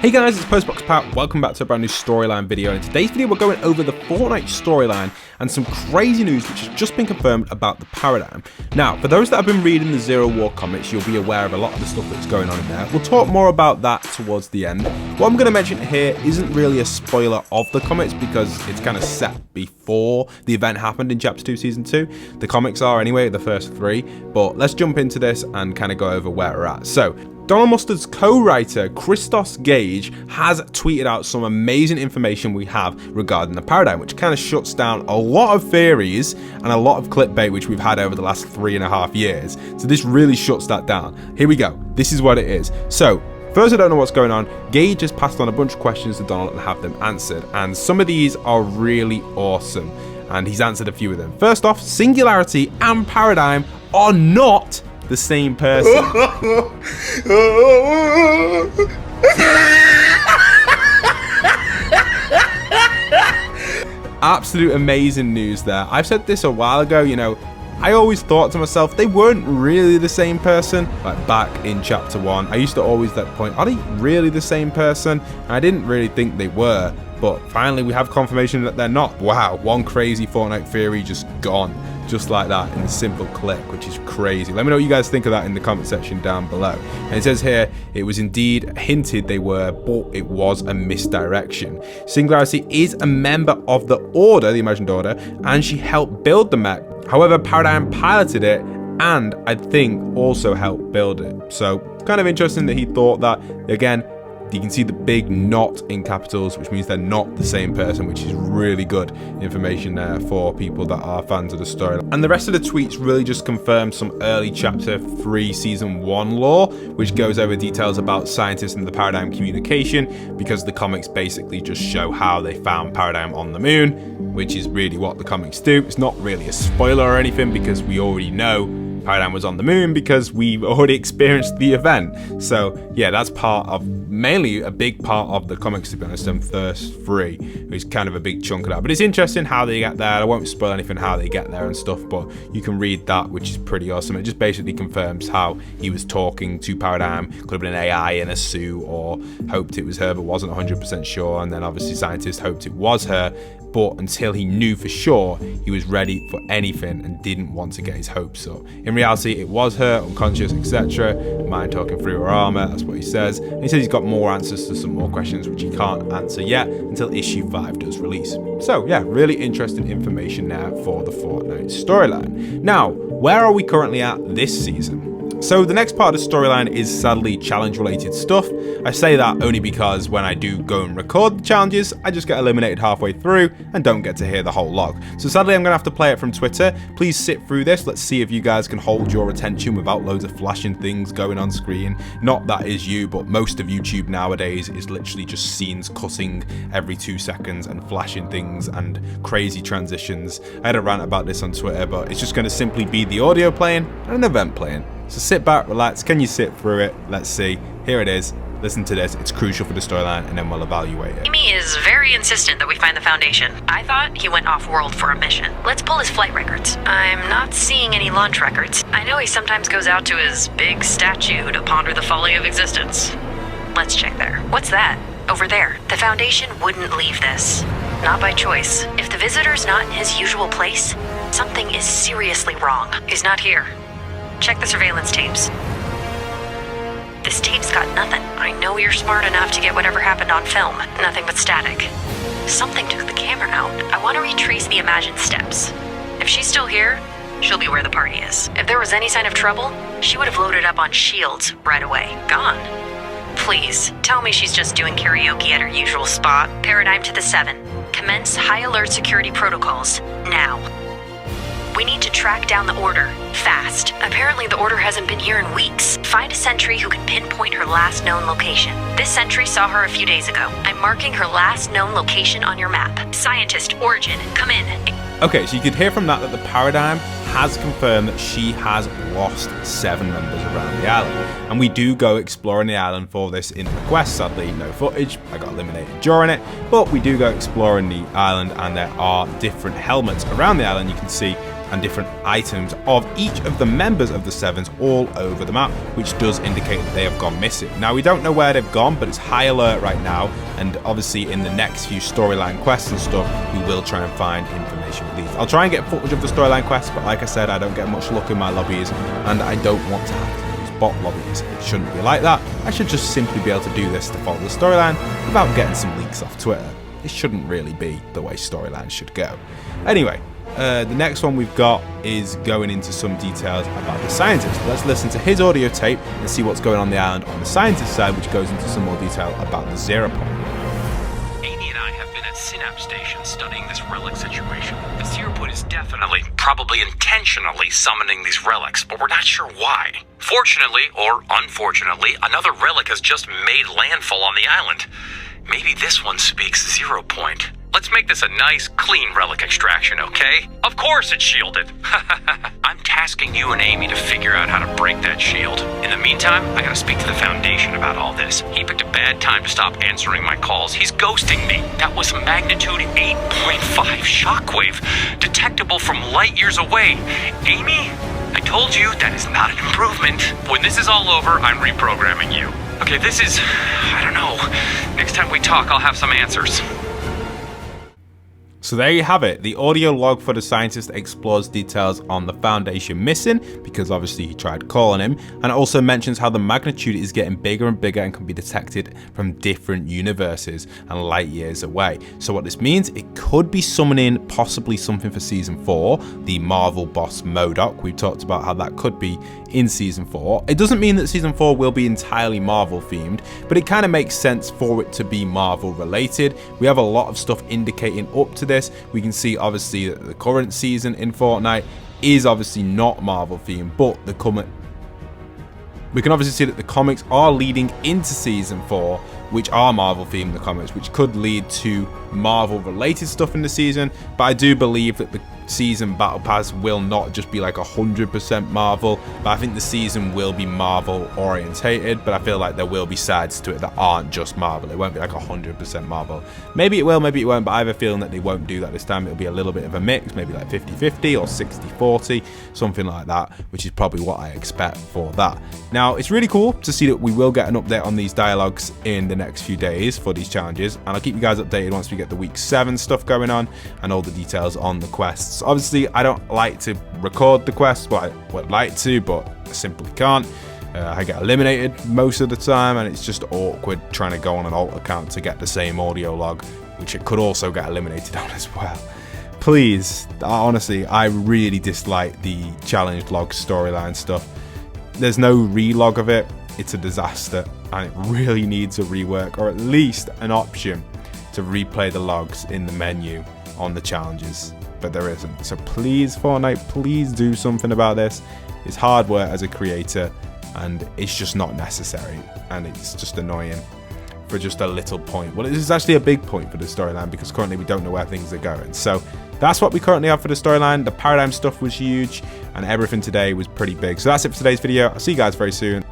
Hey guys, it's postboxpat. Welcome back to a brand new storyline video. In today's video, we're going over the Fortnite storyline and some crazy news which has just been confirmed about the Paradigm. Now, for those that have been reading the Zero War comics, you'll be aware of a lot of the stuff that's going on in there. We'll talk more about that towards the end. What I'm going to mention here isn't really a spoiler of the comics because it's kind of set before the event happened in Chapter 2, Season 2. The comics are anyway, the first 3. But let's jump into this and kind of go over where we're at. So, Donald Mustard's co-writer, Christos Gage, has tweeted out some amazing information we have regarding the Paradigm, which kind of shuts down a lot of theories and a lot of clickbait which we've had over the last 3.5 years. So this really shuts that down. Here we go. This is what it is. So, first, I don't know what's going on. Gage has passed on a bunch of questions to Donald and have them answered, and some of these are really awesome, and he's answered a few of them. First off, Singularity and Paradigm are not the same person. Absolute amazing news there. I've said this a while ago, you know, I always thought to myself, they weren't really the same person. Like back in Chapter 1, I used to always at that point, are they really the same person? And I didn't really think they were, but finally we have confirmation that they're not. Wow, one crazy Fortnite theory just gone. Just like that in a simple click, which is crazy. Let me know what you guys think of that in the comment section down below. And it says here, it was indeed hinted they were, but it was a misdirection. Singularity is a member of the Order, the Imagined Order, and she helped build the mech. However, Paradigm piloted it and I think also helped build it. So kind of interesting that he thought that. Again, you can see the big not in capitals, which means they're not the same person, which is really good information there for people that are fans of the story. And the rest of the tweets really just confirm some early Chapter 3 Season 1 lore, which goes over details about scientists and the Paradigm communication, because the comics basically just show how they found Paradigm on the moon, which is really what the comics do. It's not really a spoiler or anything because we already know Paradigm was on the moon because we already experienced the event. So yeah, that's part of, mainly a big part of the comics, to be honest, and first 3 is kind of a big chunk of that. But it's interesting how they get there. I won't spoil anything how they get there and stuff, but you can read that, which is pretty awesome. It just basically confirms how he was talking to Paradigm. Could have been an AI in a suit, or hoped it was her but wasn't 100% sure, and then obviously scientists hoped it was her, but until he knew for sure, he was ready for anything and didn't want to get his hopes up. In reality, it was her, unconscious, etc. Mind talking through her armor, that's what he says. And he says he's got more answers to some more questions which he can't answer yet until issue 5 does release. So yeah, really interesting information there for the Fortnite storyline. Now, where are we currently at this season? So the next part of the storyline is sadly challenge related stuff. I say that only because when I do go and record the challenges, I just get eliminated halfway through and don't get to hear the whole log. So sadly I'm going to have to play it from Twitter. Please sit through this. Let's see if you guys can hold your attention without loads of flashing things going on screen. Not that is you, but most of YouTube nowadays is literally just scenes cutting every 2 seconds and flashing things and crazy transitions. I had a rant about this on Twitter, but it's just going to simply be the audio playing and an event playing. So sit back, relax, can you sit through it? Let's see. Here it is. Listen to this. It's crucial for the storyline, and then we'll evaluate it. Amy is very insistent that we find the Foundation. I thought he went off-world for a mission. Let's pull his flight records. I'm not seeing any launch records. I know he sometimes goes out to his big statue to ponder the folly of existence. Let's check there. What's that? Over there. The Foundation wouldn't leave this. Not by choice. If the visitor's not in his usual place, something is seriously wrong. He's not here. Check the surveillance tapes. This tape's got nothing. I know you're smart enough to get whatever happened on film. Nothing but static. Something took the camera out. I want to retrace the imagined steps. If she's still here, she'll be where the party is. If there was any sign of trouble, she would have loaded up on shields right away. Gone. Please, tell me she's just doing karaoke at her usual spot. Paradigm to the 7. Commence high alert security protocols. Now. We need to track down the Order, fast. Apparently the Order hasn't been here in weeks. Find a sentry who can pinpoint her last known location. This sentry saw her a few days ago. I'm marking her last known location on your map. Scientist, Origin, come in. Okay, so you could hear from that the Paradigm has confirmed that she has lost 7 members around the island. And we do go exploring the island for this in the quest. Sadly, no footage. I got eliminated during it. But we do go exploring the island, and there are different helmets around the island. You can see and different items of each of the members of the Sevens all over the map, which does indicate that they have gone missing. Now, we don't know where they've gone, but it's high alert right now, and obviously in the next few storyline quests and stuff, we will try and find information with these. I'll try and get footage of the storyline quests, but like I said, I don't get much luck in my lobbies, and I don't want to have to use bot lobbies. It shouldn't be like that. I should just simply be able to do this to follow the storyline without getting some leaks off Twitter. It shouldn't really be the way storylines should go. Anyway, the next one we've got is going into some details about the scientist. Let's listen to his audio tape and see what's going on the island on the scientist side, which goes into some more detail about the 0 point. Amy and I have been at Synapse Station studying this relic situation. The 0 point is definitely, probably intentionally summoning these relics, but we're not sure why. Fortunately, or unfortunately, another relic has just made landfall on the island. Maybe this one speaks 0 point. Let's make this a nice, clean relic extraction, okay? Of course it's shielded. I'm tasking you and Amy to figure out how to break that shield. In the meantime, I gotta speak to the Foundation about all this. He picked a bad time to stop answering my calls. He's ghosting me. That was magnitude 8.5 shockwave, detectable from light years away. Amy, I told you that is not an improvement. When this is all over, I'm reprogramming you. Okay, this is, I don't know. Next time we talk, I'll have some answers. So there you have it. The audio log for the scientist explores details on the Foundation missing, because obviously he tried calling him, and it also mentions how the magnitude is getting bigger and bigger and can be detected from different universes and light years away. So what this means, it could be summoning possibly something for Season 4, the Marvel boss MODOK. We've talked about how that could be in Season 4. It doesn't mean that Season 4 will be entirely Marvel themed, but it kind of makes sense for it to be Marvel related. We have a lot of stuff indicating up to this. We can see obviously that the current season in Fortnite is obviously not Marvel themed, but we can obviously see that the comics are leading into Season 4, which are Marvel themed, the comics, which could lead to Marvel related stuff in the season. But I do believe that the season battle pass will not just be like 100% Marvel, but I think the season will be Marvel orientated, but I feel like there will be sides to it that aren't just Marvel. It won't be like 100% Marvel. Maybe it will, maybe it won't, but I have a feeling that they won't do that this time. It'll be a little bit of a mix, maybe like 50-50 or 60-40, something like that, which is probably what I expect for that. Now, it's really cool to see that we will get an update on these dialogues in the next few days for these challenges, and I'll keep you guys updated once we get the week 7 stuff going on and all the details on the quests. Obviously, I don't like to record the quests, but I would like to, but I simply can't. I get eliminated most of the time, and it's just awkward trying to go on an alt account to get the same audio log, which it could also get eliminated on as well. Please, honestly, I really dislike the challenge log storyline stuff. There's no relog of it. It's a disaster, and it really needs a rework, or at least an option to replay the logs in the menu on the challenges, but there isn't. So please, Fortnite, please do something about this. It's hard work as a creator, and it's just not necessary, and it's just annoying for just a little point. Well, it is actually a big point for the storyline, because currently we don't know where things are going. So that's what we currently have for the storyline. The Paradigm stuff was huge, and everything today was pretty big. So that's it for today's video. I'll see you guys very soon.